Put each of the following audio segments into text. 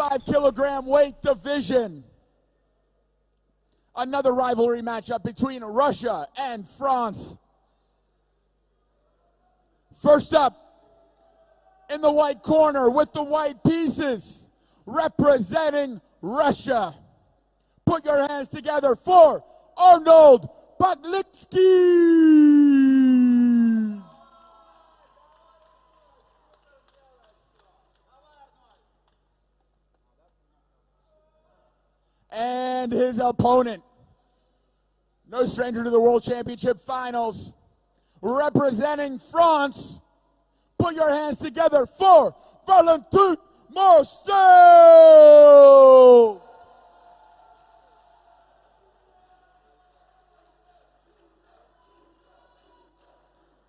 85-kilogram weight division. Another rivalry matchup between Russia and France. First up, in the white corner with the white pieces, representing Russia. Put your hands together for Arnold Baklitskii. And his opponent, no stranger to the World Championship Finals, representing France. Put your hands together for Valentin Marcel.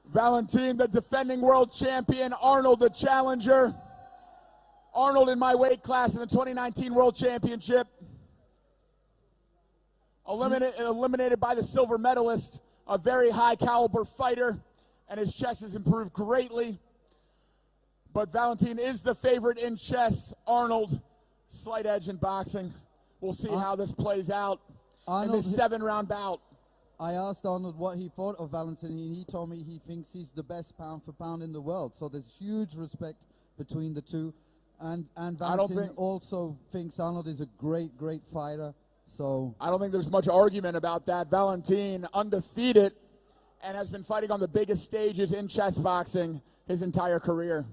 Valentin, the defending world champion. Arnold, the challenger. Arnold in my weight class in the 2019 World Championship. Eliminated by the silver medalist, a very high caliber fighter, and his chess has improved greatly. But Valentin is the favorite in chess. Arnold, slight edge in boxing. We'll see how this plays out in this 7-round bout. I asked Arnold what he thought of Valentin, and he told me he thinks he's the best pound for pound in the world. So there's huge respect between the two. And Valentin also thinks Arnold is a great, great fighter. So I don't think there's much argument about that. Valentin, undefeated, and has been fighting on the biggest stages in chess boxing his entire career.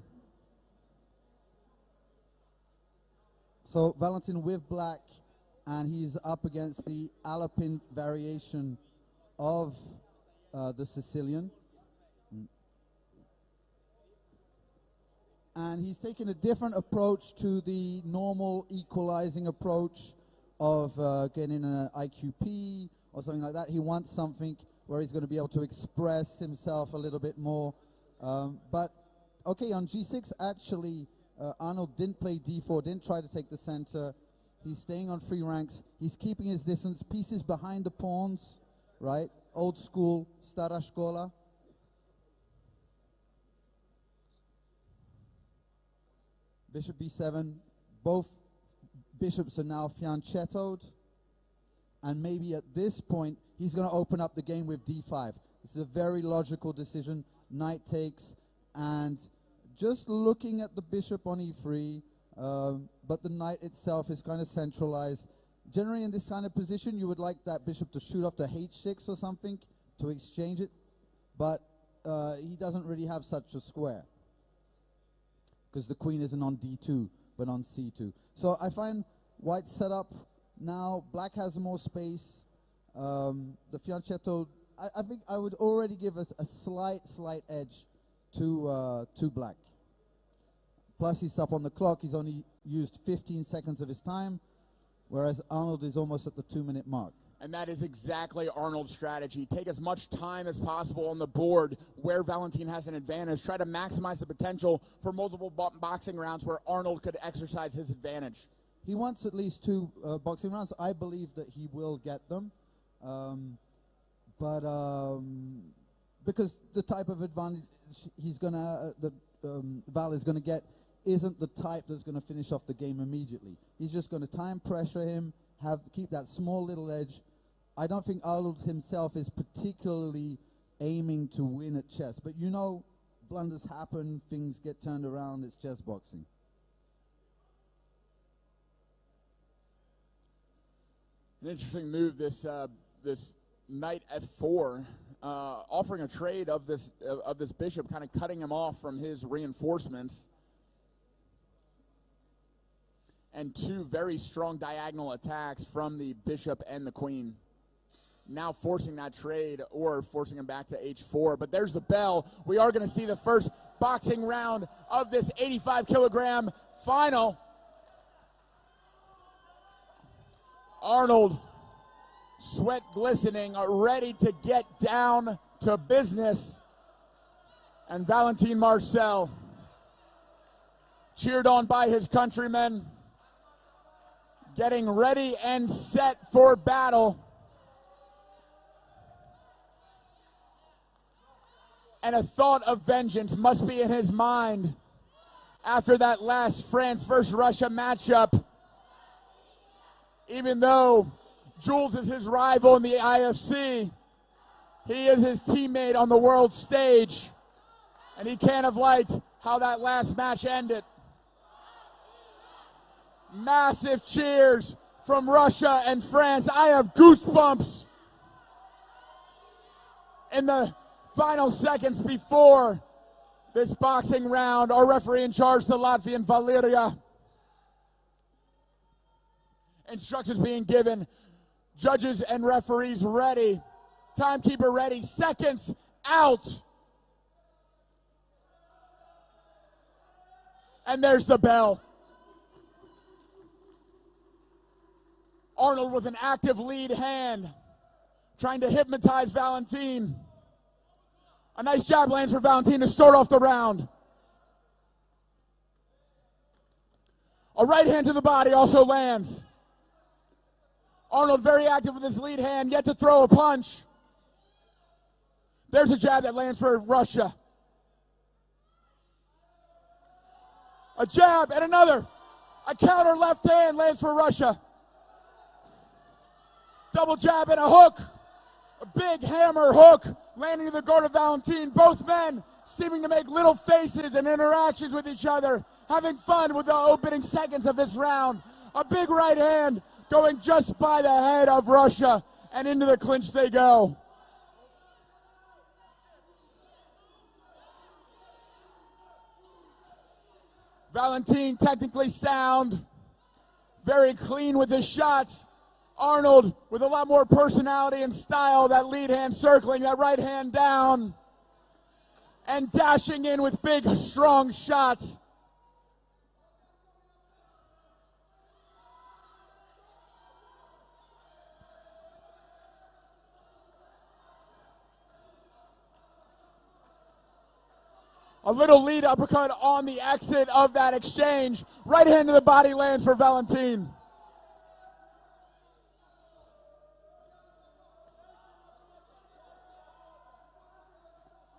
So Valentin with black, and he's up against the Alpine variation of the Sicilian. And he's taken a different approach to the normal equalizing approach of getting an IQP or something like that. He wants something where he's going to be able to express himself a little bit more. But, okay, on G6, actually, Arnold didn't play D4, didn't try to take the center. He's staying on free ranks. He's keeping his distance, pieces behind the pawns, right? Old school, stara škola. Bishop B7, both bishops are now fianchettoed, and maybe at this point he's going to open up the game with D5. This is a very logical decision. Knight takes, and just looking at the bishop on E3, but the knight itself is kind of centralized. Generally in this kind of position you would like that bishop to shoot off to H6 or something to exchange it, but he doesn't really have such a square because the queen isn't on D2 but on C2. So I find white set up now. Black has more space. The fianchetto, I think I would already give a slight edge to black. Plus he's up on the clock. He's only used 15 seconds of his time, whereas Arnold is almost at the 2-minute mark. And that is exactly Arnold's strategy. Take as much time as possible on the board where Valentin has an advantage. Try to maximize the potential for multiple boxing rounds where Arnold could exercise his advantage. He wants at least 2 boxing rounds. I believe that he will get them. Because the type of advantage he's gonna, Val is gonna get isn't the type that's gonna finish off the game immediately. He's just gonna time pressure him, keep that small little edge. I don't think Arnold himself is particularly aiming to win at chess, but you know, blunders happen, things get turned around, it's chess boxing. An interesting move, this knight F4, offering a trade of this bishop, kind of cutting him off from his reinforcements. And 2 very strong diagonal attacks from the bishop and the queen. Now forcing that trade or forcing him back to H4. But there's the bell. We are going to see the first boxing round of this 85-kilogram final. Arnold, sweat glistening, ready to get down to business. And Valentin Marcel, cheered on by his countrymen, getting ready and set for battle. And a thought of vengeance must be in his mind after that last France versus Russia matchup. Even though Jules is his rival in the IFC, he is his teammate on the world stage, and he can't have liked how that last match ended. Massive cheers from Russia and France. I have goosebumps. In the final seconds before this boxing round, our referee in charge, the Latvian Valeria. Instructions being given. Judges and referees ready. Timekeeper ready. Seconds out. And there's the bell. Arnold with an active lead hand, trying to hypnotize Valentin. A nice jab lands for Valentin to start off the round. A right hand to the body also lands. Arnold very active with his lead hand, yet to throw a punch. There's a jab that lands for Russia. A jab and another. A counter left hand lands for Russia. Double jab and a hook. A big hammer hook landing in the guard of Valentin. Both men seeming to make little faces and interactions with each other, having fun with the opening seconds of this round. A big right hand going just by the head of Russia, and into the clinch they go. Valentin technically sound, very clean with his shots. Arnold with a lot more personality and style, that lead hand circling, that right hand down, and dashing in with big, strong shots. A little lead uppercut on the exit of that exchange. Right hand to the body lands for Valentin.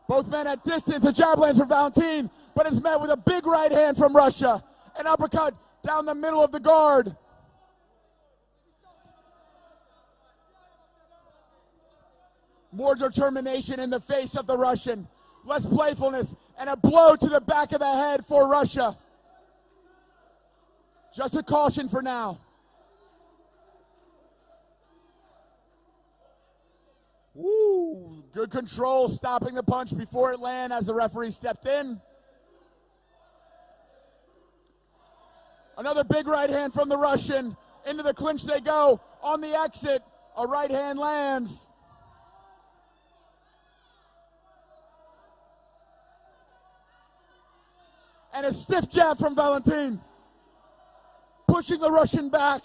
Both men at distance. A jab lands for Valentin, but is met with a big right hand from Russia. An uppercut down the middle of the guard. More determination in the face of the Russian. Less playfulness, and a blow to the back of the head for Russia. Just a caution for now. Woo! Good control, stopping the punch before it landed as the referee stepped in. Another big right hand from the Russian. Into the clinch they go. On the exit, a right hand lands. And a stiff jab from Valentin, pushing the Russian back.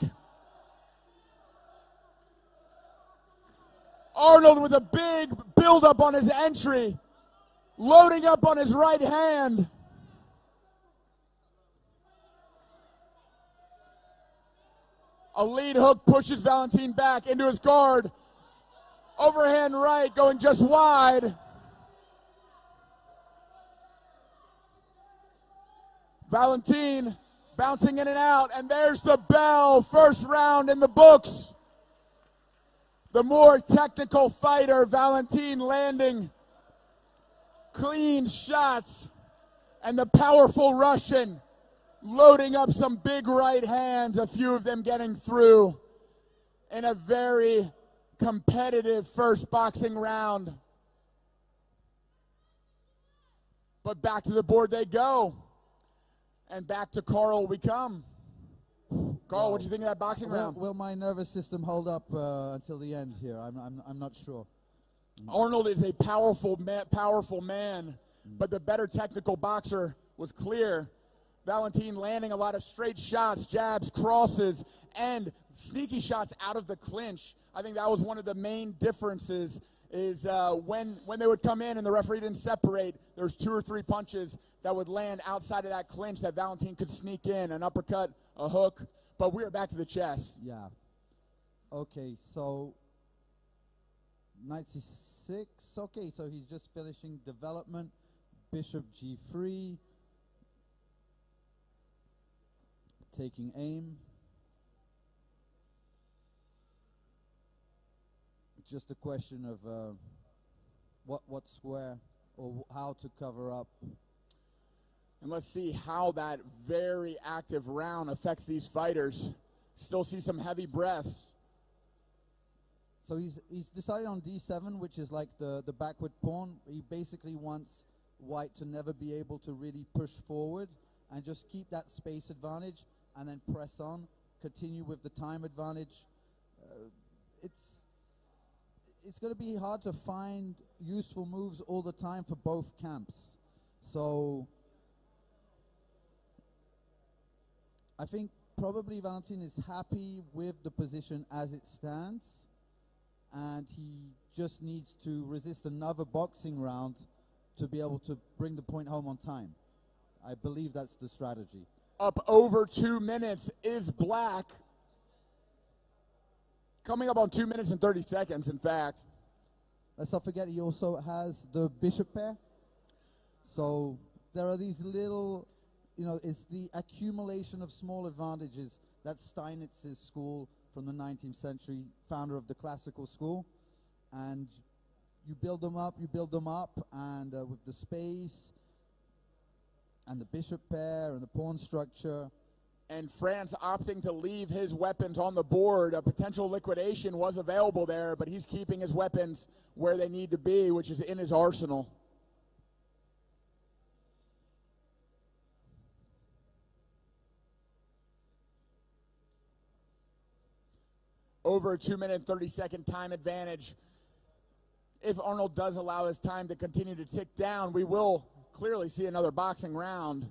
Arnold with a big build-up on his entry, loading up on his right hand. A lead hook pushes Valentin back into his guard. Overhand right going just wide. Valentin bouncing in and out, and there's the bell. First round in the books. The more technical fighter, Valentin, landing clean shots, and the powerful Russian loading up some big right hands, a few of them getting through in a very competitive first boxing round. But back to the board they go. And back to Carl we come. Carl, what do you think of that boxing round? Will my nervous system hold up until the end here? I'm not sure. Arnold is a powerful man, but the better technical boxer was clear. Valentin landing a lot of straight shots, jabs, crosses, and sneaky shots out of the clinch. I think that was one of the main differences is when they would come in and the referee didn't separate, there's 2 or 3 punches that would land outside of that clinch that Valentin could sneak in, an uppercut, a hook, but we are back to the chess. Yeah. Okay, so 96. Okay, so he's just finishing development. Bishop G3. taking aim. It's just a question of what square or how to cover up. And let's see how that very active round affects these fighters. Still see some heavy breaths. So he's decided on d7, which is like the backward pawn. He basically wants white to never be able to really push forward and just keep that space advantage and then press on, continue with the time advantage. It's going to be hard to find useful moves all the time for both camps. So I think probably Valentin is happy with the position as it stands, and he just needs to resist another boxing round to be able to bring the point home on time. I believe that's the strategy. Up over 2 minutes is black. Coming up on 2 minutes and 30 seconds, in fact. Let's not forget he also has the bishop pair. So there are these little, it's the accumulation of small advantages. That's Steinitz's school from the 19th century, founder of the classical school. And you build them up, and with the space and the bishop pair and the pawn structure. And France opting to leave his weapons on the board. A potential liquidation was available there, but he's keeping his weapons where they need to be, which is in his arsenal. Over a 2 minute and 30-second time advantage. If Arnold does allow his time to continue to tick down, we will clearly see another boxing round.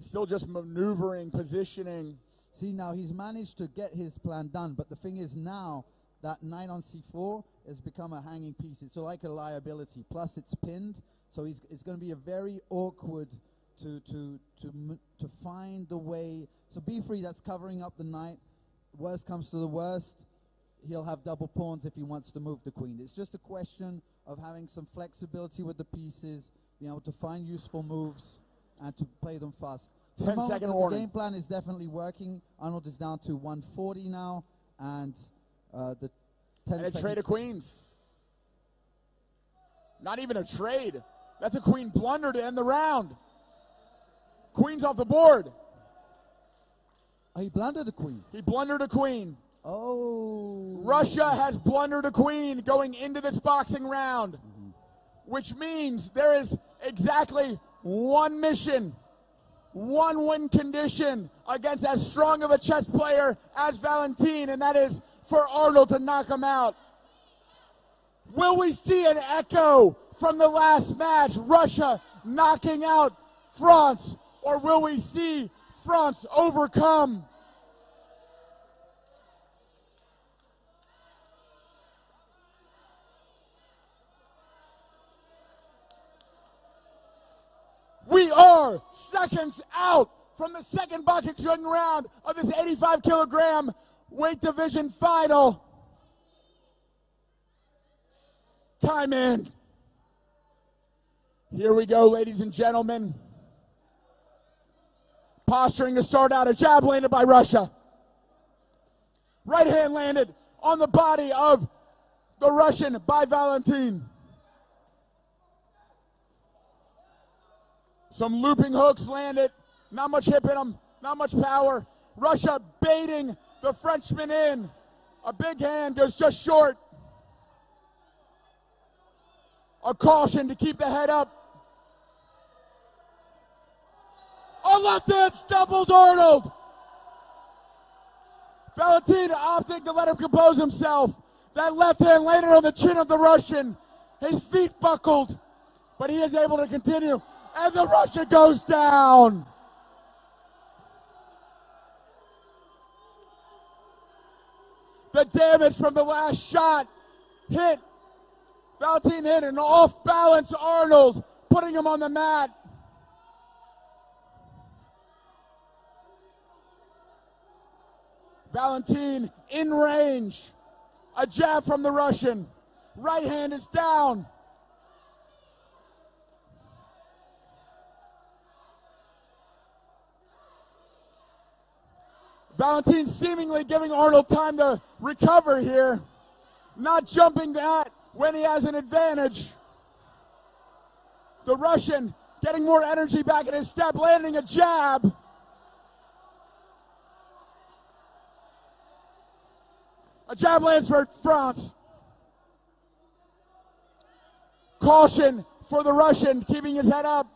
Still just maneuvering, positioning. See, now he's managed to get his plan done, but the thing is now that knight on c4 has become a hanging piece. It's like a liability. Plus it's pinned, so it's going to be a very awkward to find the way. So b3, that's covering up the knight. Worst comes to the worst, he'll have double pawns if he wants to move the queen. It's just a question of having some flexibility with the pieces, being able to find useful moves and to play them fast. 10-second the warning. game plan is definitely working. Arnold is down to 140 now, and the 10 and a trade of queens. Not even a trade. That's a queen blunder to end the round. Queen's off the board. Oh, he blundered a queen. He blundered a queen. Oh. Russia has blundered a queen going into this boxing round, which means there is exactly one mission, one win condition against as strong of a chess player as Valentin, and that is for Arnold to knock him out. Will we see an echo from the last match, Russia knocking out France, or will we see France overcome? We are seconds out from the second boxing round of this 85-kilogram weight division final. Time in. Here we go, ladies and gentlemen. Posturing to start out, a jab landed by Russia. Right hand landed on the body of the Russian by Valentin. Some looping hooks landed, not much hip in them, not much power. Russia baiting the Frenchman in. A big hand goes just short. A caution to keep the head up. A left hand stumbles Arnold. Valentin opting to let him compose himself. That left hand landed on the chin of the Russian. His feet buckled, but he is able to continue. And the Russian goes down. The damage from the last shot hit. Valentin hit an off-balance Arnold, putting him on the mat. Valentin in range. A jab from the Russian. Right hand is down. Valentin seemingly giving Arnold time to recover here. Not jumping that when he has an advantage. The Russian getting more energy back in his step, landing a jab. A jab lands for France. Caution for the Russian, keeping his head up.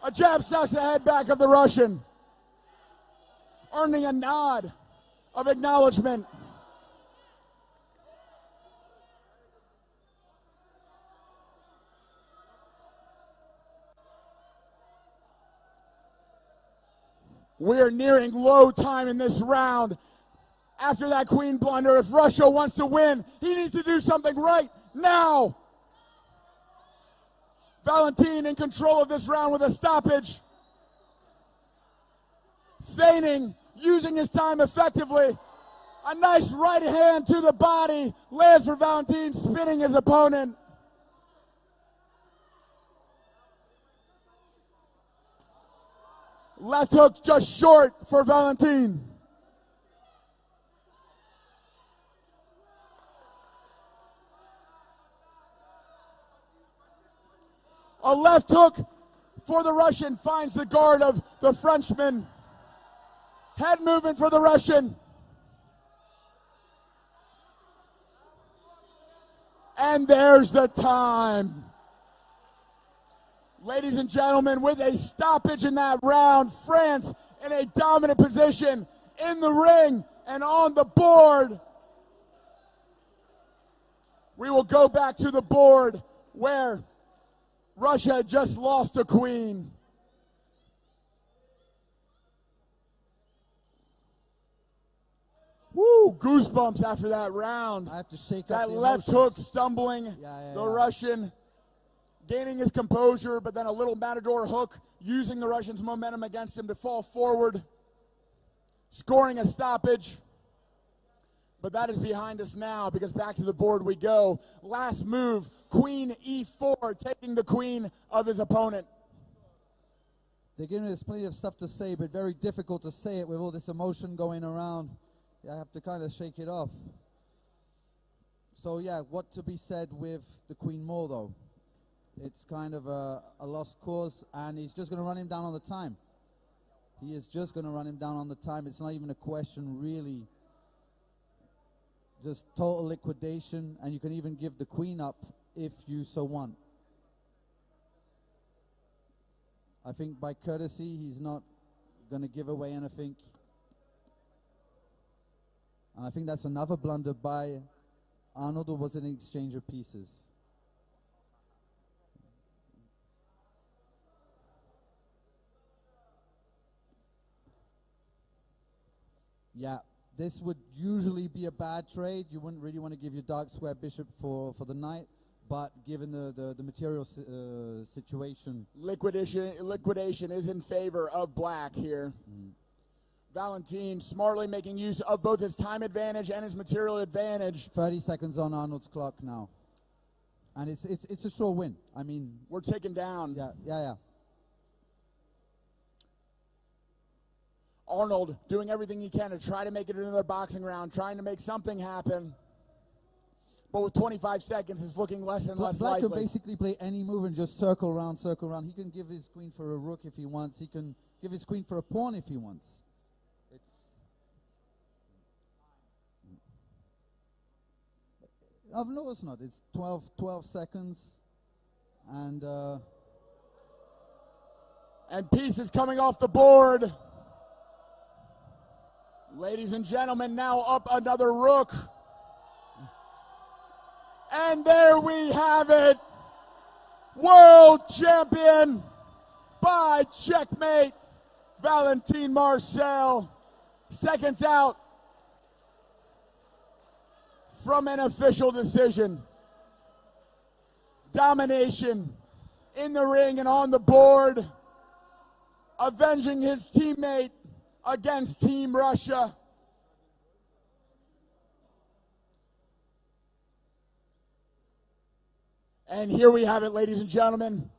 A jab sucks the head back of the Russian, earning a nod of acknowledgement. We are nearing low time in this round. After that queen blunder, if Russia wants to win, he needs to do something right now. Valentin in control of this round with a stoppage. Feigning, using his time effectively. A nice right hand to the body lands for Valentin, spinning his opponent. Left hook just short for Valentin. A left hook for the Russian finds the guard of the Frenchman. Head movement for the Russian. And there's the time. Ladies and gentlemen, with a stoppage in that round, France in a dominant position in the ring and on the board. We will go back to the board where Russia just lost a queen. Woo, goosebumps after that round. I have to shake up that the left emotions. hook stumbling the Russian, gaining his composure, but then a little matador hook, using the Russian's momentum against him to fall forward, scoring a stoppage. But that is behind us now, because back to the board we go. Last move, queen e4, taking the queen of his opponent. They're giving us plenty of stuff to say, but very difficult to say it with all this emotion going around. I have to kind of shake it off. So yeah, what to be said with the queen more though? It's kind of a lost cause, and he's just going to run him down on the time. He is just going to run him down on the time. It's not even a question, really. Just total liquidation, and you can even give the queen up if you so want. I think by courtesy, he's not going to give away anything. And I think that's another blunder by Arnold, or was it an exchange of pieces? Yeah, this would usually be a bad trade. You wouldn't really want to give your dark square bishop for the knight, but given the material situation. Liquidation is in favor of black here. Valentin smartly making use of both his time advantage and his material advantage. 30 seconds on Arnold's clock now. And it's a sure win. I mean, we're taken down. Yeah. Arnold doing everything he can to try to make it another boxing round, trying to make something happen. But with 25 seconds, it's looking less and less likely. Black can basically play any move and just circle around. He can give his queen for a rook if he wants. He can give his queen for a pawn if he wants. No, it's not. It's 12 seconds. And pieces coming off the board. Ladies and gentlemen, now up another rook. And there we have it. World champion by checkmate, Valentin Marcel. Seconds out from an official decision. Domination in the ring and on the board, avenging his teammate against Team Russia. And here we have it, ladies and gentlemen.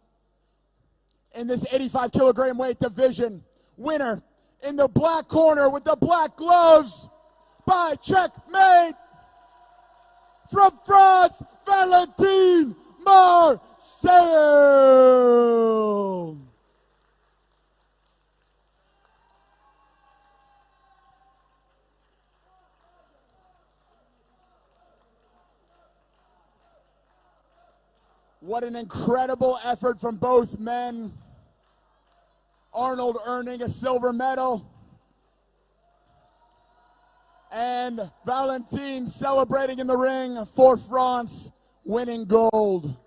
In this 85 kilogram weight division, winner in the black corner with the black gloves by checkmate from France, Valentin Marcel. What an incredible effort from both men. Arnold earning a silver medal, and Valentin celebrating in the ring for France, winning gold.